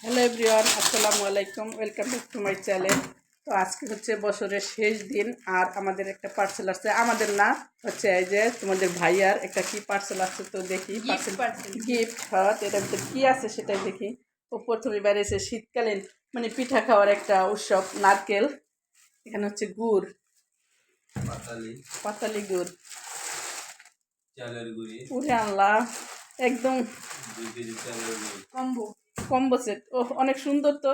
Hello everyone, আসসালামু আলাইকুম। Welcome back to my channel. তো আজকে হচ্ছে বছরের শেষ দিন, আর আমাদের একটা পার্সেল আসছে। আমাদের না, হচ্ছে এই যে তোমাদের ভাইয়ার একটা কি পার্সেল আসছে, তো দেখি পার্সেল গিফট। হ্যাঁ, তো এটার ভিতরে কী আছে সেটাই দেখি। ও প্রথমে বেরিয়েছে শীতকালীন মানে পিঠা খাওয়ার একটা উৎসব, নারকেল। এখানে হচ্ছে গুড়, পাতালি গুড়, উঠে আনলাম একদম কম্বো কম্বো সেট। ও অনেক সুন্দর। তো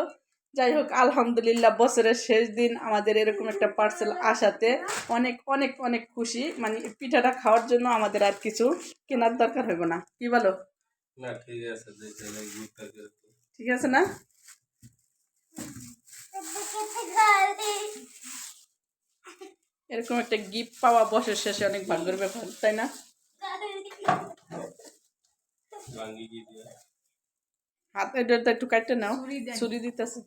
যাই হোক, আলহামদুলিল্লাহ, বছরের শেষ দিন আমাদের এরকম একটা পার্সেল আসাতে অনেক অনেক অনেক খুশি। মানে পিঠাটা খাওয়ার জন্য আমাদের আর কিছু কেনার দরকার হইব না, কি বলো? না, ঠিক আছে, ঠিক আছে না? এরকম একটা গিফট পাওয়া বছর শেষে অনেক ভাগ্যের ব্যাপার, তাই না? হাত এটা একটু কাটতে নাও, ছুরি দিতেছে।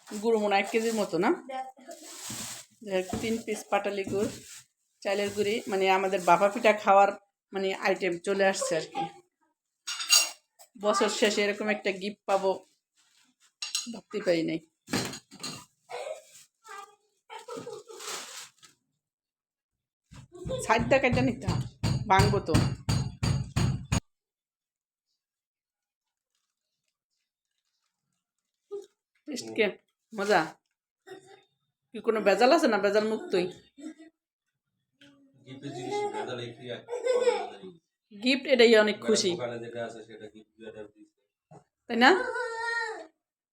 গুঁড়ো মনে 1 কেজির মতো না, 3 পিস পাটালি গুড়, চালের গুঁড়ি, মানে আমাদের বাবা পিঠা খাওয়ার মানে আইটেম চলে আসছে আর কি। বছর শেষে এরকম একটা গিফট পাবো ভাবতে পারি নাই। সাইডটা কেটে নিতে ভাঙবো তো। কে মজা? কি কোনো ভেজাল আছে না? ভেজাল মুক্তই গিফট, এটাই অনেক খুশি, তাই না?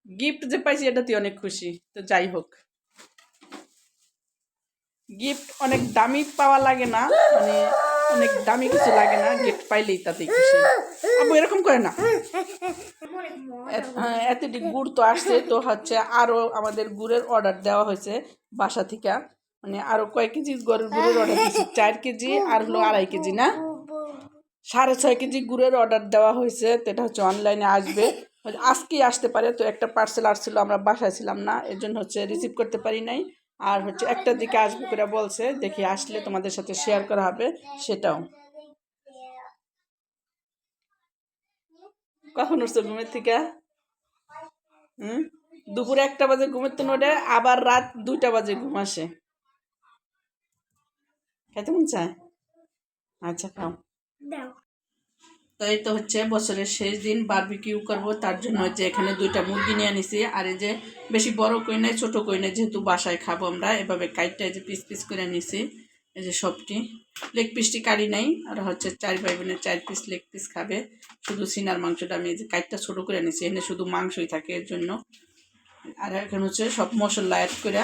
গিফট যে পাইছি এটাতে অনেক খুশি। তো যাই হোক, গিফট অনেক দামি পাওয়া লাগে না, মানে অনেক দামি কিছু লাগে না, গিফট পাইলেই তাতেই খুশি। আবু এরকম করে না। এতটি গুড় তো আসছে, তো হচ্ছে আরও আমাদের গুড়ের অর্ডার দেওয়া হয়েছে বাসা থেকে। মানে আরও কয়েক কেজি গুড়ের অর্ডার দিয়েছি, 4 কেজি আর হলো 2.5 কেজি না, 6.5 কেজি গুড়ের অর্ডার দেওয়া হয়েছে। তো এটা হচ্ছে অনলাইনে আসবে, আজকেই আসতে পারে। তো একটা পার্সেল আসছিল, আমরা বাসায় ছিলাম না, এর জন্য হচ্ছে রিসিভ করতে পারি নাই। আর হচ্ছে 1টার দিকে আসবে করে বলছে, দেখি আসলে তোমাদের সাথে শেয়ার করা হবে সেটাও। কখন উঠছো ঘুমের থেকে? দুপুরে 1টা বাজে ঘুমের তো নোটে, আবার রাত 2টা বাজে ঘুম আসে। খেতে মন চায়? আচ্ছা, খাও। তো এই তো হচ্ছে বছরের শেষ দিন, বারবিকিউ করব, তার জন্য হচ্ছে এখানে 2টা মুরগি নিয়ে নিছি। আর এই যে বেশি বড় কই নাই, ছোট কই নাই, যেহেতু বাসায় খাবো আমরা, এভাবে কাইটটা এই যে পিস পিস করে নিছি। এই যে সবটি লেগ পিসটি কারি নাই, আর হচ্ছে 4 ভাই বোনের 4 পিস লেগ পিস খাবে। শুধু সিনার মাংসটা আমি এই যে কাইটটা ছোট করে নিছি, এখানে শুধু মাংসই থাকে এর জন্য। আর এখন হচ্ছে সব মশলা অ্যাড করে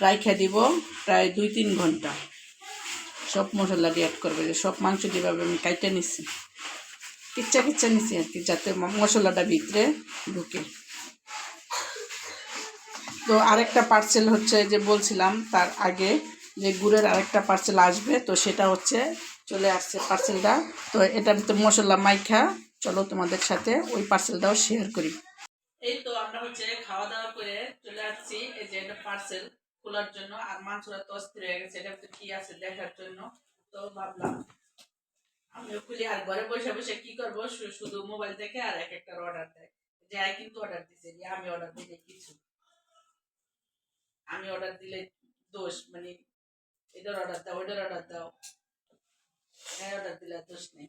রাইখা দিব প্রায় 2-3 ঘন্টা। সব মশলা দিয়ে অ্যাড করবে, যে সব মাংস যেভাবে আমি কাইটে নিচ্ছি, কিচ্ছা কিচ্ছা নিচ্ছি আর কি, যাতে মশলাটা ভিতরে ঢুকে। তো আরেকটা পার্সেল হচ্ছে, যে বলছিলাম তার আগে, যে গুড়ের আরেকটা পার্সেল আসবে, তো সেটা হচ্ছে চলে আসছে পার্সেলটা। তো এটার ভিতরে মশলা মাইখা, চলো তোমাদের সাথে ওই পার্সেলটাও শেয়ার করি। এই তো আমরা হচ্ছে খাওয়া দাওয়া করে চলে আসছি, এই যে একটা পার্সেল খোলার জন্য। আর মাংসটা তো অস্থির হয়ে গেছে, এটা কি আছে দেখার জন্য। তো ভাবলাম আমিও খুলি, আর ঘরে বসে বসে কি করবো, শুধু মোবাইল দেখে আর এক একটা অর্ডার দেয়। যে কিন্তু অর্ডার দিছে, আমি অর্ডার দিলে কিছু, আমি অর্ডার দিলে দোষ, মানে এটার অর্ডার দাও, ওইটার অর্ডার দাও, অর্ডার দিলে দোষ নেই।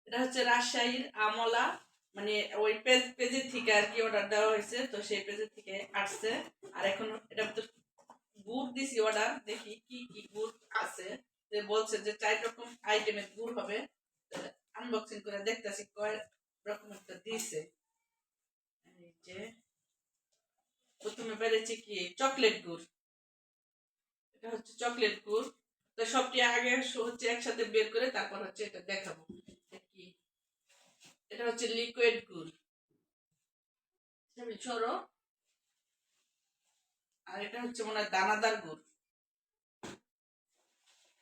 এটা হচ্ছে রাজশাহীর আমলা, মানে ওই পেজের থেকে আর কি অর্ডার দেওয়া হয়েছে, তো সেই পেজের থেকে আসছে। আর এখন এটা তো গুড় দিছি অর্ডার, দেখি কি কি গুড় আছে। যে বলছে যে 4 রকম আইটেমের গুড় হবে, আনবক্সিং করে দেখতেছি কয় রকমের তো দিছে। এই যে প্রথমে বেড়েছে কি চকলেট গুড়, এটা হচ্ছে চকলেট গুড়। তো সবটি আগে হচ্ছে একসাথে বের করে তারপর হচ্ছে এটা দেখাবো কি। এটা হচ্ছে লিকুইড গুড়, সরো। আর এটা হচ্ছে মনে হয় দানাদার গুড়।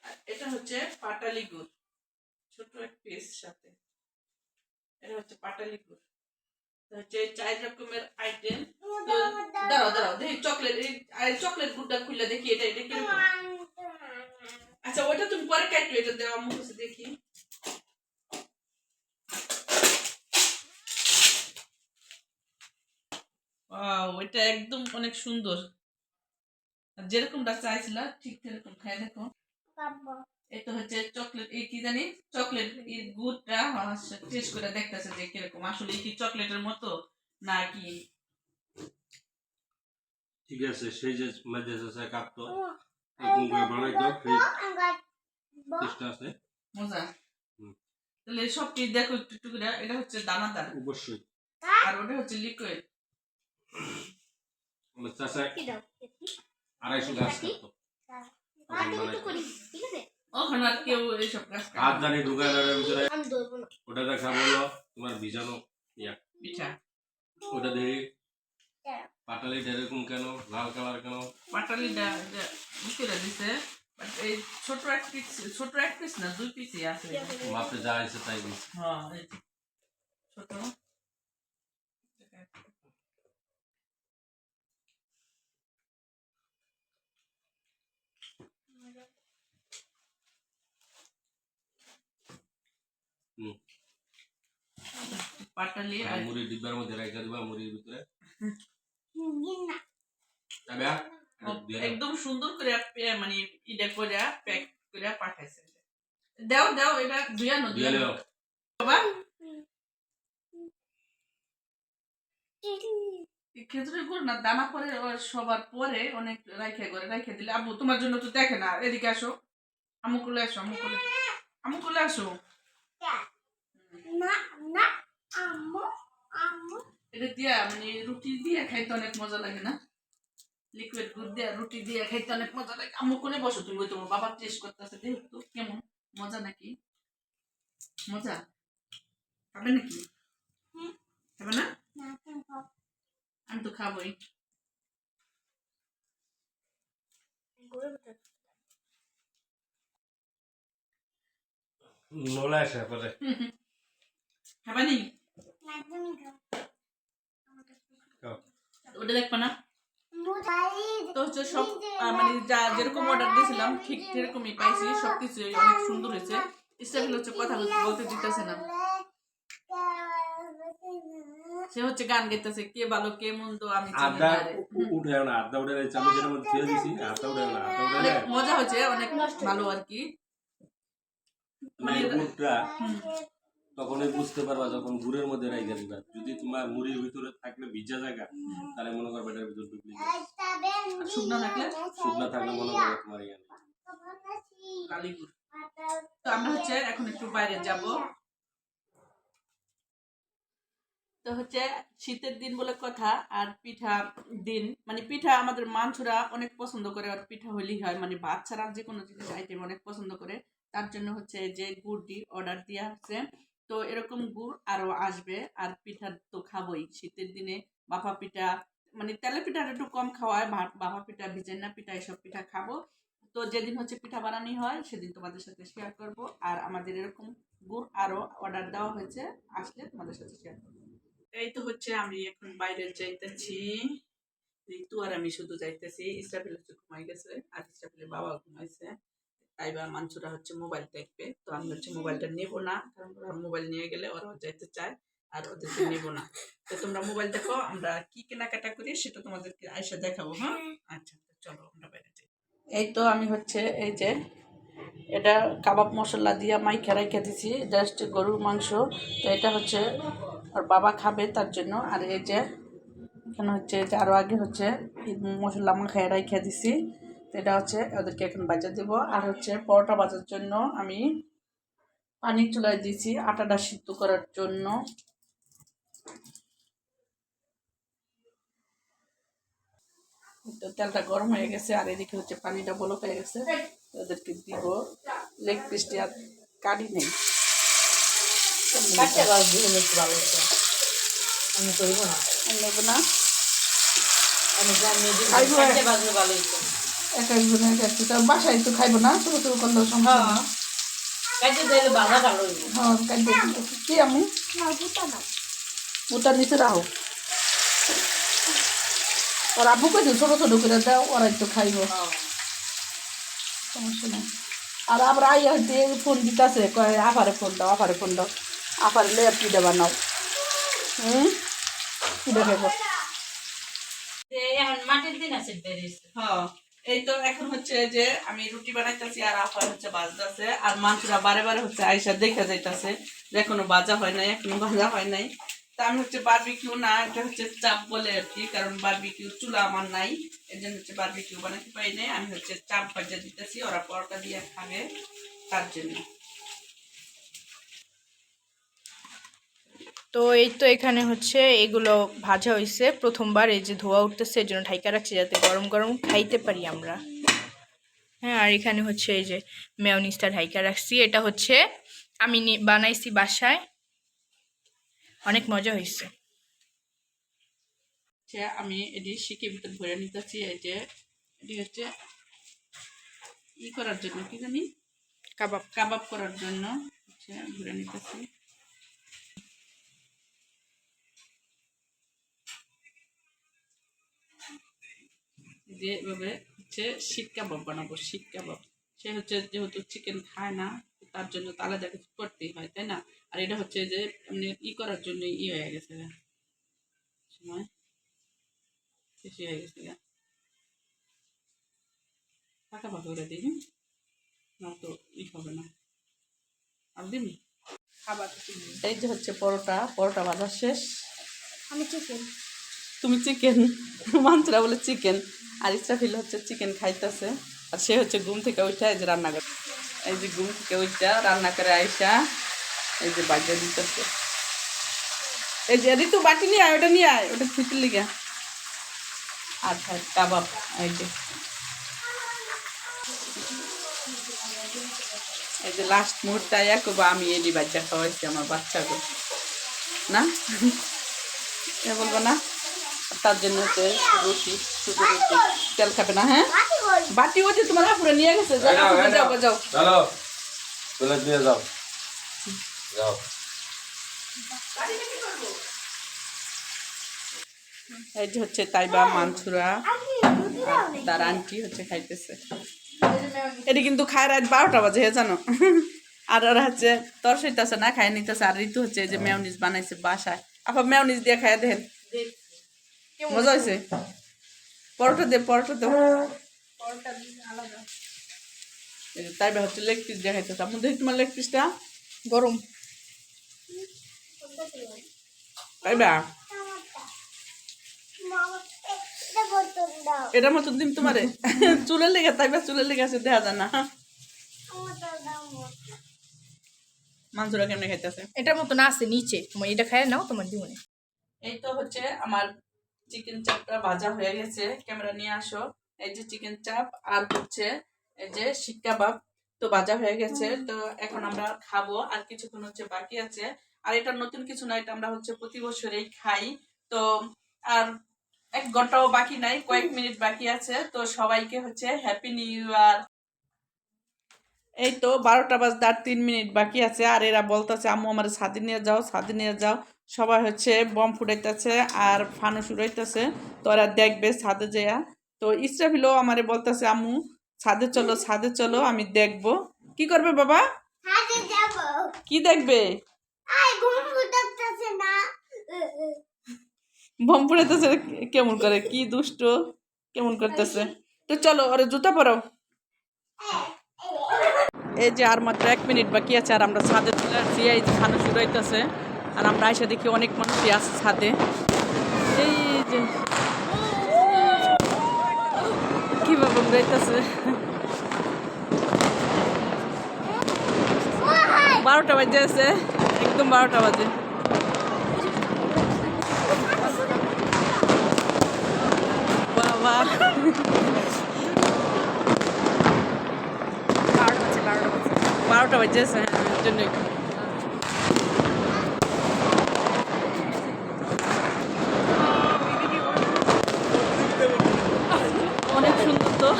আর এটা হচ্ছে পাটালি গুড়, ছোট এক পিস সাথে। এটা হচ্ছে পাটালি গুড়। হচ্ছে 4 রকমের আইটেম। দাঁড়াও দাঁড়াও, দেখি চকলেট, চকলেট গুড়টা খুলে দেখি এটা এটা কিরকম। আচ্ছা, ওটা তুমি পরে কাটবে, এটা দেওয়া মুখে দেখি। এটা একদম অনেক সুন্দর, যেরকমটা চাইছিলা ঠিক সেরকম খাই দেখো। এটা হচ্ছে চকলেট, এই কি জানি চকলেট গুড়টা টেস্ট করে দেখতেছে যে কিরকম, আসলে কি চকলেটের মতো নাকি। ঠিক আছে, সেই যে মেজেসে কাটতো এরকম করে বানাই দাও, ফ্রিজ টেস্ট আছে মজা। তাহলে সব কি দেখো একটু একটু করে, এটা হচ্ছে দানাদার অবশ্যই, আর ওটা হচ্ছে লিকুইড। মানে চাচা 250 গাছ কাটতো ওখানে আর কেউ এইসব গাছ হাত জানি ঢুকায় না ভিতরে, ওটা দেখা বললো তোমার ভিজানো পিঠা। ওটা দেখি পাটালিটা এরকম কেন, লাল কালার কেন? পাটালিটা করে দিছে, এই ছোট এক পিস না 2 পিসই আছে, মাপে যা আছে তাই দিছে। হ্যাঁ এই ছোট। পাটালি আর মুড়ি ডিব্বার মধ্যে রাখা দিবা, মুড়ির ভিতরে একদম সুন্দর করে মানে ইটা করে প্যাক করে পাঠাইছে। দাও দাও এটা দুয়ানো দুয়ানো বাবা। খেজুরের গুড় না দানা পরে সবার পরে অনেক রাইখে দিলে। আব্বু তোমার জন্য তো দেখে না, এদিকে আসো, আমু কোলে আসো, আমু কোলে আসো। এটা দিয়া মানে রুটি দিয়ে খাইতে অনেক মজা লাগে না? লিকুইড গুড় দিয়ে রুটি দিয়ে খাইতে অনেক মজা লাগে। আমু কোলে বসো, তুমি তোমার বাবা টেস্ট করতেছে, দেখো তো কেমন মজা নাকি। মজা খাবে নাকি? খাবে না? আমি তো খাবোই। নলা আসে পরে খাবে নি? ওটা দেখবে না? তো হচ্ছে সব মানে যা যেরকম অর্ডার দিয়েছিলাম ঠিক সেরকমই পাইছি, সবকিছু অনেক সুন্দর হয়েছে। স্টাইল হচ্ছে কথা বলতে দিতেছে না, সে হচ্ছে গান গাইতেছে, কে ভালো কে মন্দ আমি আদা উঠে না, আদা উঠে চামচ যেটা মধ্যে দিয়ে দিছি, আদা উঠে না, আদা উঠে মজা হয়েছে, অনেক ভালো আর কি। মানে গুড়টা তখনই বুঝতে পারবা যখন গুড়ের মধ্যে রাইখা দিবা। যদি তোমার মুড়ির ভিতরে থাকলে ভিজা জায়গা, তাহলে মনে করবে এটার ভিতর ঢুকলি, শুকনা থাকলে মনে করবে তোমার ইয়ানে কালি গুড়। তো আমরা হচ্ছে এখন একটু বাইরে যাব। তো হচ্ছে শীতের দিন বলে কথা, আর পিঠা দিন, মানে পিঠা আমাদের মানুষরা অনেক পছন্দ করে, আর পিঠা হইলেই হয়, মানে ভাত ছাড়া যে কোনো জিনিস আইটেম অনেক পছন্দ করে। তার জন্য হচ্ছে যে গুড়টি অর্ডার দেওয়া হচ্ছে। তো এরকম গুড় আরো আসবে, আর পিঠা তো খাবোই শীতের দিনে। বাফা পিঠা মানে তেলের পিঠাটা একটু কম খাওয়ায়, বাফা পিঠা ভিজেন্না পিঠা এসব পিঠা খাবো। তো যেদিন হচ্ছে পিঠা বানানি হয় সেদিন তোমাদের সাথে শেয়ার করব। আর আমাদের এরকম গুড় আরো অর্ডার দেওয়া হয়েছে, আসলে তোমাদের সাথে শেয়ার করবো। এই তো হচ্ছে আমি এখন বাইরে যাইতেছি, ঋতু আর আমি শুধু যাইতেছি। ইসরাফিল হচ্ছে ঘুমাই গেছে, আর ইসরাফিলের বাবা ঘুমাইছে। তাই বা মানসুরা হচ্ছে মোবাইল দেখবে, তো আমি হচ্ছে মোবাইলটা নেব না, কারণ ওরা মোবাইল নিয়ে গেলে ওরা যাইতে চায়, আর ওদেরকে নেব না। তো তোমরা মোবাইল দেখো, আমরা কি কেনাকাটা করি সেটা তোমাদেরকে আয়সা দেখাবো। হ্যাঁ আচ্ছা, চলো আমরা বাইরে যাই। এই তো আমি হচ্ছে এই যে এটা কাবাব মশলা দিয়ে মাইখা রাইখা দিছি, জাস্ট গরুর মাংস। তো এটা হচ্ছে আর বাবা খাবে তার জন্য। আর এই যে এখানে হচ্ছে যে আরও আগে হচ্ছে মশলা মাখায় রাইখা দিছি, তো এটা হচ্ছে ওদেরকে এখন বাজা দেবো। আর হচ্ছে পরোটা বাজার জন্য আমি পানি চুলায় দিয়েছি আটাটা সিদ্ধ করার জন্য। তো তেলটা গরম হয়ে গেছে, আর এদিকে হচ্ছে পানিটা বলক হয়ে গেছে, ওদেরকে দিব। লেগ পিসটি আর কাটি নেই, আমি করবো না, আমি নেবো না, আমি এক একজনের একটু বাসায় তো খাইবো না, ছোটো ছোটো করলেও সম্ভব। হ্যাঁ কাটে কি আমি ওটার নিচে রাখো, ওরা আব্বুকে দিও ছোটো ছোটো করে দাও, ওরা একটু খাইব, সমস্যা নেই। আর আবার আইয়া হইতে ফোন দিতেছে, কয় আফারে ফোন দাও, আফারে ফোন দাও, আফারে লে পিঠা বানাও। পিঠা খাইব। এখন মাটির দিন আছে বেরিয়েছে। হ্যাঁ এই তো এখন হচ্ছে যে আমি রুটি বানাইতেছি আর আপা হচ্ছে বাজতেছে আর মাংসরা বারে বারে হচ্ছে আইসা দেখা যাইতেছে যে এখনো ভাজা হয় নাই এখনো ভাজা হয় নাই। তা আমি হচ্ছে বারবিকিউ না এটা হচ্ছে চাপ বলে আর কি, কারণ বারবিকিউ চুলা আমার নাই, এই জন্য হচ্ছে বারবিকিউ বানাতে পারি নাই। আমি হচ্ছে চাপ ভাজা দিতেছি, ওরা পরোটা দিয়ে খাবে তার জন্য। তো এই তো এখানে হচ্ছে এগুলো ভাজা হয়েছে প্রথমবার, এই যে ধোয়া উঠতেছে এই জন্য ঢাইকা রাখছি যাতে গরম গরম খাইতে পারি আমরা। হ্যাঁ, আর এখানে হচ্ছে এই যে মেয়োনিজটা ঢাইকা রাখছি, এটা হচ্ছে আমি বানাইছি বাসায়, অনেক মজা হয়েছে। আমি এটি শিখে ভিতর ভরে নিতেছি, এই যে এটি হচ্ছে ই করার জন্য কি জানি কাবাব কাবাব করার জন্য হচ্ছে ভরে নিতেছি। যে এভাবে হচ্ছে শিক কাবাব বানাবো, শিক কাবাব। সে হচ্ছে যেহেতু চিকেন খায় না তার জন্য তো আলাদা কিছু করতেই হয়, তাই না? আর এটা হচ্ছে যে এমনি ই করার জন্য ই হয়ে গেছে সময় বেশি হয়ে গেছে ফাঁকা ফাঁকা করে দিই না তো ই হবে না। আর দিবি খাবার। এই যে হচ্ছে পরোটা, পরোটা ভাজা শেষ। আমি চিকেন, তুমি চিকেন, মাংসরা বলে চিকেন, আর ইসরাফিল হচ্ছে চিকেন খাইতেছে। আর সে হচ্ছে ঘুম থেকে উঠে এই যে রান্না করে, এই যে ঘুম থেকে উঠা রান্না করে আইসা এই যে বাজিয়ে দিতেছে। এই যে ঋতু বাটি নিয়ে আয়, ওটা নিয়ে আয়, ওটা ফিটির লিগা। আর ভাই কাবাব, এই যে এই যে লাস্ট মুহূর্তে একবা আমি এডি বাচ্চা খাওয়াইছি আমার বাচ্চাকে, না এ বলবো না? তার জন্য হচ্ছে রুটি, শুধু রুটি, তেল খাবে না। হ্যাঁ বাটি ওই যে তোমার আপুরে নিয়ে গেছে, যাও যাও যাও চলো চলে দিয়ে যাও যাও। এই যে হচ্ছে তাইবা মানসুরা তার আন্টি হচ্ছে খাইতেছে। এটি কিন্তু খায় রাত 12টা বাজে, হে জানো। আর ওরা হচ্ছে তরসাইতেছে না, খাই নিতেছে। আর ঋতু হচ্ছে এই যে মেয়নিজ বানাইছে বাসায়, আপা মেয়নিজ দিয়ে খাই দেখেন মজা হয়েছে। পরোটা দে, পরোটা দে। তাইবা হচ্ছে লেগ পিস দিয়ে খাইতেছে। আপনি দেখি তোমার লেগ পিসটা গরম। তাইবা এটার মতন দিন তোমারে চুলের লেগে, তাইবা চুলের লেগে আছে দেখা যায় না। মাংসরা কেমনে খাইতেছে? এটার মতন আছে নিচে, তোমার এটা খায় নাও তোমার জীবনে। এই তো হচ্ছে আমার চিকেন চাপটা ভাজা হয়ে গেছে, ক্যামেরা নিয়ে আসো। এই যে চিকেন চাপ আর হচ্ছে এই যে শিক কাবাব তো ভাজা হয়ে গেছে। তো এখন আমরা খাবো, আর কিছুক্ষণ হচ্ছে বাকি আছে। আর এটা নতুন কিছু না, এটা আমরা হচ্ছে প্রতি বছরেই খাই। তো আর 1 ঘন্টাও বাকি নাই, কয়েক মিনিট বাকি আছে। তো সবাইকে হচ্ছে হ্যাপি নিউ ইয়ার। এই তো 12টা বাজতে আর 3 মিনিট বাকি আছে। আর এরা বলতেছে আম্মু আমার ছাদে নিয়ে যাও, ছাদে নিয়ে যাও। সবাই হচ্ছে বম ফুটাইতেছে আর ফানুস উড়াইতেছে, তো ওরা দেখবে ছাদে যেয়া। তো ইসরাফিলও আমারে বলতেছে আম্মু ছাদে চলো, ছাদে চলো, আমি দেখবো। কি করবে বাবা? কি দেখবে? বম ফুটাইতেছে কেমন করে, কি দুষ্ট কেমন করতেছে। তো চলো ওরে জুতা পরাও। এই যে আর মাত্র 1 মিনিট বাকি আছে, আর আমরা ছাদে চলে আসছি। এই যে ফানুস উড়াইতেছে আর আমরা এসে দেখি অনেক মানুষই আছে ছাদে। এই যে কিভাবে উড়াইতেছে। 12টা বাজে আছে, একদম 12টা বাজে। বাবা 12টা বাজে আছে, হ্যাঁ জন্যই। অনেক সুন্দর তো।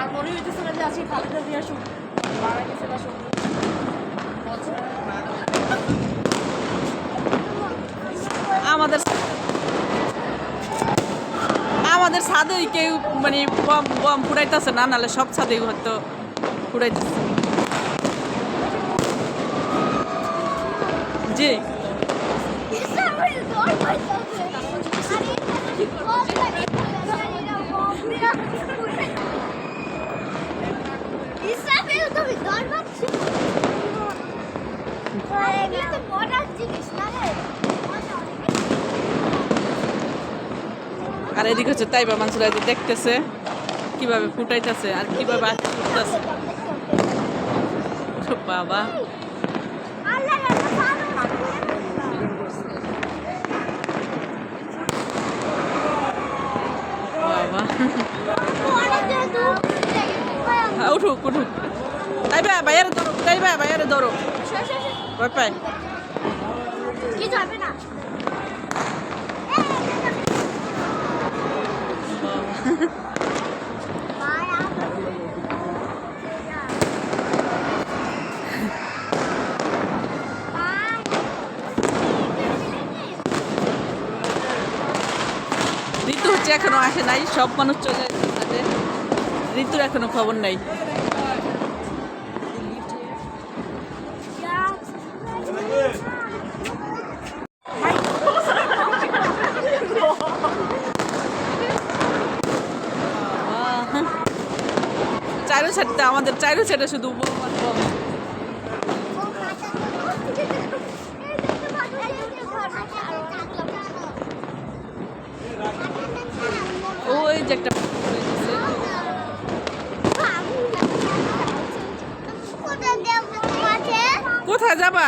আর মনে হইতেছে না যে আজকে খালেদা জিয়া মারা গেছে না আমাদের ছাদে কেউ মানে বম বম ফুটাইতেছে না, নাহলে সব ছাদেই হয়তো ফুটাইতেছে। জি আর এদিকে হচ্ছে তাইবা মানসুরা যে দেখতেছে কিভাবে ফুটাইতেছে আর কিভাবে আঁকি ফুটতেছে বাবা বাবা হ্যাঁ, উঠুক উঠুক তাইবা বাইরে ধরো তাইবা বাইরে ধরো ভয় পায় ঋতু হচ্ছে এখনো আসে নাই সব মানুষ চলে আসছে ঋতুর এখনো খবর নাই চারো সাইডটা আমাদের চারো সাইডে শুধু ওই যে একটা কোথায় যাবা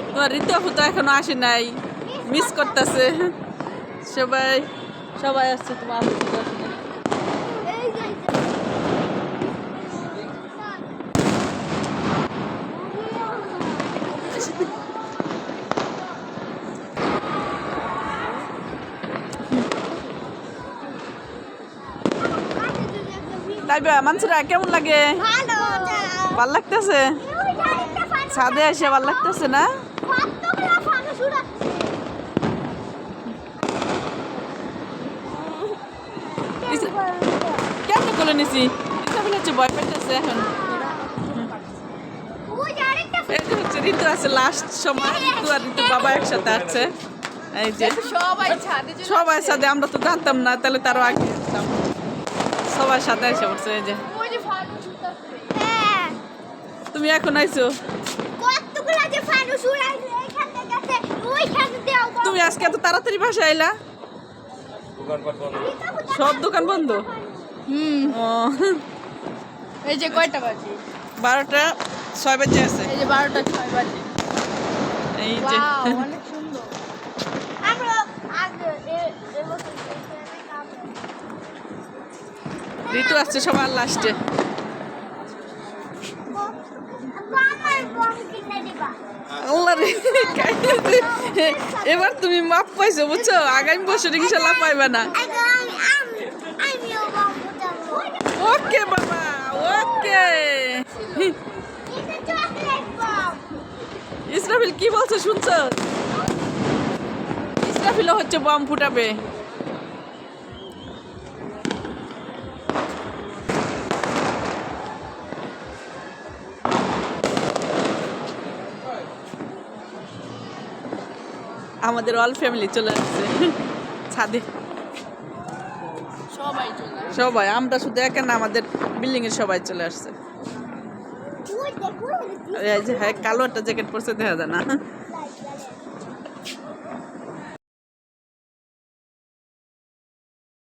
তোমার ঋতু আপু তো এখনো আসে নাই মিস করতেছে সবাই সবাই আসছে তোমার আপু তো আসে নাই। তাইবা মানসুরা কেমন লাগে ভাল লাগতেছে ছাদে এসে ভাল লাগতেছে না কেমন করে নিছি হচ্ছে ভয় পাইতেছে এখন এই যে হচ্ছে ঋতু আছে লাস্ট সময় ঋতু আর ঋতু বাবা একসাথে আছে এই যে সবাই সাথে আমরা তো জানতাম না তাহলে তারও আগে আসতাম সবার সাথে এসে পড়ছে এই যে তুমি এখন আইছো তুমি আজকে এত তাড়াতাড়ি বাসায় আইলা সব দোকান বন্ধ ও এই যে কয়টা বাজে 12টা 6 বাজে আছে এই যে 12টা 6 বাজে এই যে অনেক সুন্দর ঋতু আসছে সবার লাস্টে আল্লাহ রে এবার তুমি মাপ পাইছো বুঝছো আগামী বছর ইনশাল্লাহ পাইবা না ওকে বাবা ওকে ইসরাফিল কি বলছো শুনছো ইসরাফিলও হচ্ছে বম ফুটাবে আমাদের অল ফ্যামিলি চলে আসছে ছাদে সবাই আমরা শুধু একা না আমাদের বিল্ডিং এর সবাই চলে আসছে এই যে হ্যাঁ কালো একটা জ্যাকেট পরছে দেখা যায় না